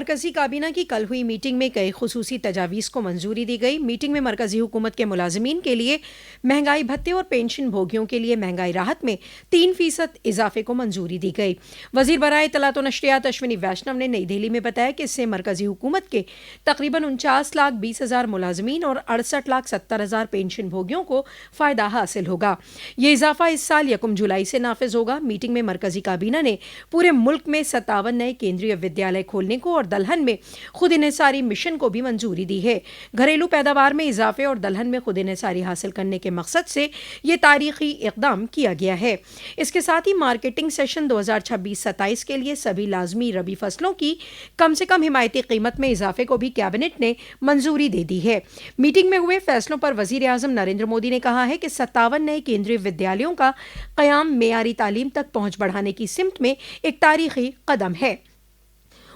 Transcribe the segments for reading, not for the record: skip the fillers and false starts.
मरकजी काबीना की कल हुई मीटिंग में कई खुसूसी तजावीज़ को मंजूरी दी गई। मीटिंग में मरकजी हुकूमत के मुलाजमीन के लिए महंगाई भत्ते और पेंशन भोगियों के लिए महंगाई राहत में 3% इजाफे को मंजूरी दी गई। वजीर बराए इत्तलात व नशरियात अश्विनी वैष्णव ने नई दिल्ली में बताया कि इससे मरकजी हुकूमत के तकरीबन 49,20,000 मुलाजमीन और 68,70,000 पेंशन भोगियों को फ़ायदा हासिल होगा। ये इजाफा इस साल 1 जुलाई से नाफिज होगा। मीटिंग में मरकजी काबीना ने पूरे मुल्क में 57 नए केंद्रीय विद्यालय खोलने को और दलहन में खुद इन्हिसारी मिशन को भी मंजूरी दी है। घरेलू पैदावार में इजाफे और दलहन में खुद इन्हिसारी हासिल करने के मकसद से ये तारीखी इकदाम किया गया है। इसके साथ ही मार्केटिंग सेशन 2026-27 के लिए सभी लाजमी रबी फसलों की कम से कम हिमायती कीमत में इजाफे को भी कैबिनेट ने मंजूरी दे दी है। मीटिंग में हुए फैसलों पर वजीर आजम नरेंद्र मोदी ने कहा है कि 57 नए केंद्रीय विद्यालयों का कयाम मेयारी तालीम तक पहुंच बढ़ाने की सिमत में एक तारीखी कदम है।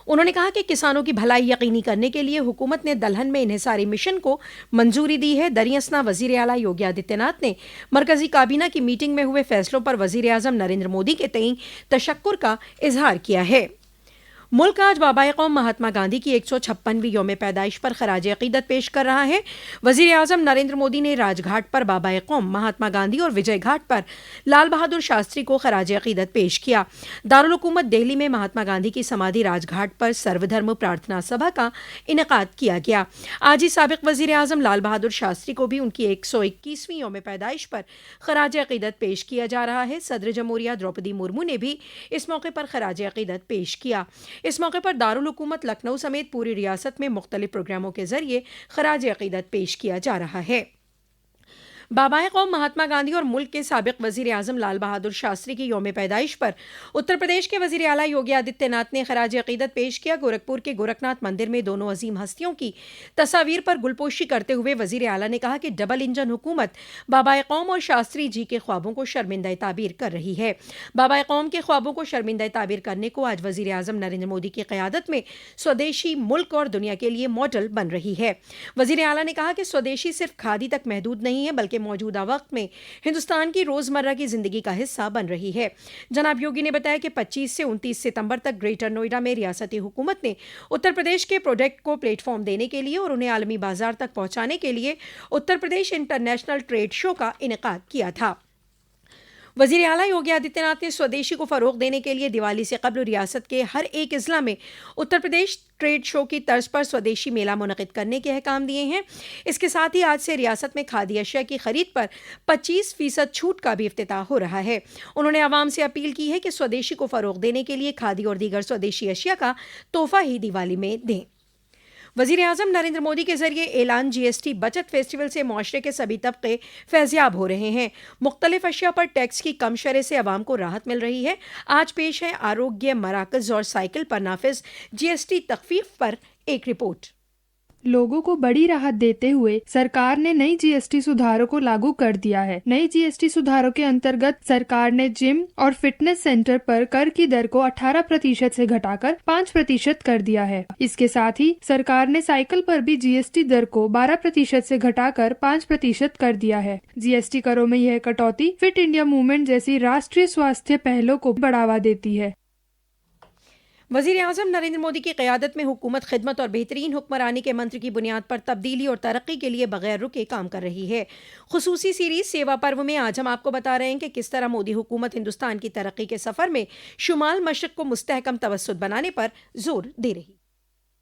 उन्होंने कहा कि किसानों की भलाई यकीनी करने के लिए हुकूमत ने दलहन में इन्हिसारी मिशन को मंजूरी दी है। दरियासना वजीर आला योगी आदित्यनाथ ने मरकजी काबीना की मीटिंग में हुए फैसलों पर वजीर आजम नरेंद्र मोदी के तईं तशक्कुर का इजहार किया है। मुल्क आज बाबाए कौम महात्मा गांधी की 156वीं यौम पैदाइश पर खराज अकीदत पेश कर रहा है। वजीर आजम नरेंद्र मोदी ने राजघाट पर बाबाए कौम महात्मा गांधी और विजय घाट पर लाल बहादुर शास्त्री को खराज अकीदत पेश किया। दारुल हुकूमत दिल्ली में महात्मा गांधी की समाधि राजघाट पर सर्वधर्म प्रार्थना सभा का इनेकाद किया गया। आज ही साबिक वजीर आजम लाल बहादुर शास्त्री को भी उनकी 121वीं यौम पैदाइश पर खराज अकीदत पेश किया जा रहा है। सदर जमहूरिया द्रौपदी मुर्मू ने भी इस मौके पर खराज अकीदत पेश किया। इस मौके पर दारुल हुकूमत लखनऊ समेत पूरी रियासत में मुख्तलिफ प्रोग्रामों के जरिए खराज अकीदत पेश किया जा रहा है। बाबाए कौम महात्मा गांधी और मुल्क के साबिक वजीर आजम लाल बहादुर शास्त्री की यौम पैदाइश पर उत्तर प्रदेश के वजीर आला योगी आदित्यनाथ ने खराज अकीदत पेश किया। गोरखपुर के गोरखनाथ मंदिर में दोनों अजीम हस्तियों की तस्वीर पर गुलपोशी करते हुए वजीर आला ने कहा कि डबल इंजन हुकूमत बाबाए कौम और शास्त्री जी के ख्वाबों को शर्मिंदा ताबीर कर रही है। बाबाए कौम के ख्वाबों को शर्मिंदा ताबीर करने को आज वजीर आजम नरेंद्र मोदी की क़यादत में स्वदेशी मुल्क और दुनिया के लिए मॉडल बन रही है। वजीर आला ने कहा कि स्वदेशी सिर्फ खादी तक महदूद नहीं है बल्कि मौजूदा वक्त में हिंदुस्तान की रोजमर्रा की जिंदगी का हिस्सा बन रही है। जनाब योगी ने बताया कि 25 से 29 सितंबर तक ग्रेटर नोएडा में रियासती हुकूमत ने उत्तर प्रदेश के प्रोडक्ट को प्लेटफॉर्म देने के लिए और उन्हें आलमी बाजार तक पहुंचाने के लिए Uttar Pradesh international trade show का इनेकाद किया था। वजीर आला योगी आदित्यनाथ ने स्वदेशी को फरोग देने के लिए दिवाली से कबल रियासत के हर एक अजला में उत्तर प्रदेश ट्रेड शो की तर्ज पर स्वदेशी मेला मुनक़िद करने के अहकाम दिए हैं। इसके साथ ही आज से रियासत में खादी अशिया की खरीद पर 25% छूट का भी इफ्तिताह हो रहा है। उन्होंने आवाम से अपील की है कि स्वदेशी को फरोग देने के लिए खादी और दीगर स्वदेशी अशिया का तोहफा ही दिवाली में दें। वजीर आजम नरेंद्र मोदी के जरिए ऐलान जीएसटी बचत फेस्टिवल से मुआशरे के सभी तबके फैज़याब हो रहे हैं। मुख्तलिफ अशिया पर टैक्स की कम शरह से अवाम को राहत मिल रही है। आज पेश है आरोग्य मराकज़ और साइकिल पर नाफिज जीएसटी तखफीफ पर एक रिपोर्ट। लोगों को बड़ी राहत देते हुए सरकार ने नई जीएसटी सुधारों को लागू कर दिया है। नई जीएसटी सुधारों के अंतर्गत सरकार ने जिम और फिटनेस सेंटर पर कर की दर को 18% से घटाकर 5% कर दिया है। इसके साथ ही सरकार ने साइकिल पर भी जीएसटी दर को 12% से घटाकर 5% कर दिया है। जीएसटी करों में यह कटौती फिट इंडिया मूवमेंट जैसी राष्ट्रीय स्वास्थ्य पहलों को बढ़ावा देती है। वजीर आजम नरेंद्र मोदी की क़यादत में हुकूमत खिदमत और बेहतरीन हुक्मरानी के मंत्र की बुनियाद पर तब्दीली और तरक्की के लिए बगैर रुके काम कर रही है। खुसूसी सीरीज सेवा पर्व में आज हम आपको बता रहे हैं कि किस तरह मोदी हुकूमत हिंदुस्तान की तरक्की के सफर में शुमाल मशरक को मुस्तहकम तवस्सुत बनाने पर जोर दे रही।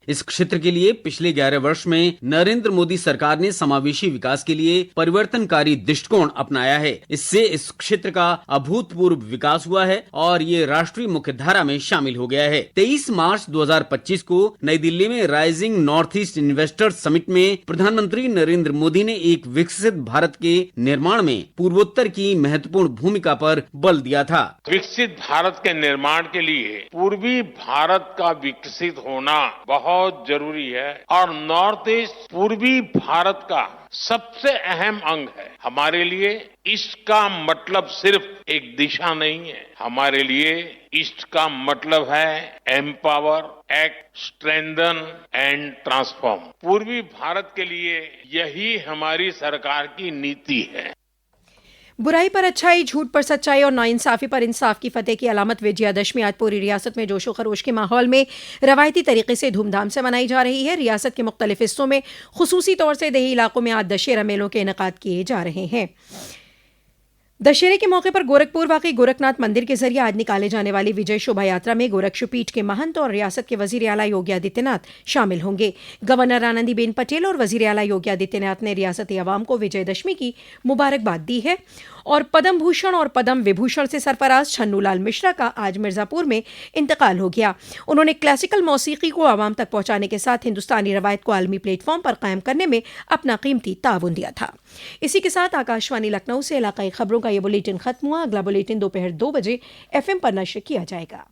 इस क्षेत्र के लिए पिछले 11 वर्ष में नरेंद्र मोदी सरकार ने समावेशी विकास के लिए परिवर्तनकारी दृष्टिकोण अपनाया है। इससे इस क्षेत्र का अभूतपूर्व विकास हुआ है और ये राष्ट्रीय मुख्यधारा में शामिल हो गया है। 23 मार्च 2025 को नई दिल्ली में rising north east investors summit में प्रधानमंत्री नरेंद्र मोदी ने एक विकसित भारत के निर्माण में पूर्वोत्तर की महत्वपूर्ण भूमिका पर बल दिया था। विकसित भारत के निर्माण के लिए पूर्वी भारत का विकसित होना बहुत जरूरी है और नॉर्थ ईस्ट पूर्वी भारत का सबसे अहम अंग है। हमारे लिए ईस्ट का मतलब सिर्फ एक दिशा नहीं है, हमारे लिए ईस्ट का मतलब है empower, act, strengthen and transform. पूर्वी भारत के लिए यही हमारी सरकार की नीति है। बुराई पर अच्छाई, झूठ पर सच्चाई और नाइंसाफी पर इंसाफ की फतेह की अलामत विजयादशमी आज पूरी रियासत में जोशो खरोश के माहौल में रवायती तरीके से धूमधाम से मनाई जा रही है। रियासत के मुख्तलिफ हिस्सों में खुसूसी तौर से देही इलाकों में आज दशहरा मेलों के इनेकाद किए जा रहे हैं। दशहरे के मौके पर गोरखपुर वाकई गोरखनाथ मंदिर के जरिए आज निकाले जाने वाली विजय शोभा यात्रा में गोरक्षपीठ के महंत और रियासत के वजीर आला योगी आदित्यनाथ शामिल होंगे। गवर्नर आनंदीबेन पटेल और वजीर आला योगी आदित्यनाथ ने रियासती अवाम को विजयदशमी की मुबारकबाद दी है और पद्म भूषण और पद्म विभूषण से सरफराज छन्नूलाल मिश्रा का आज मिर्जापुर में इंतकाल हो गया। उन्होंने क्लासिकल मौसीकी को आवाम तक पहुंचाने के साथ हिंदुस्तानी रवायत को आलमी प्लेटफॉर्म पर कायम करने में अपना कीमती ताउन दिया था। इसी के साथ आकाशवाणी लखनऊ से इलाकाई खबरों का ये बुलेटिन खत्म हुआ। अगला बुलेटिन दोपहर 2 बजे FM पर नश्र किया जाएगा।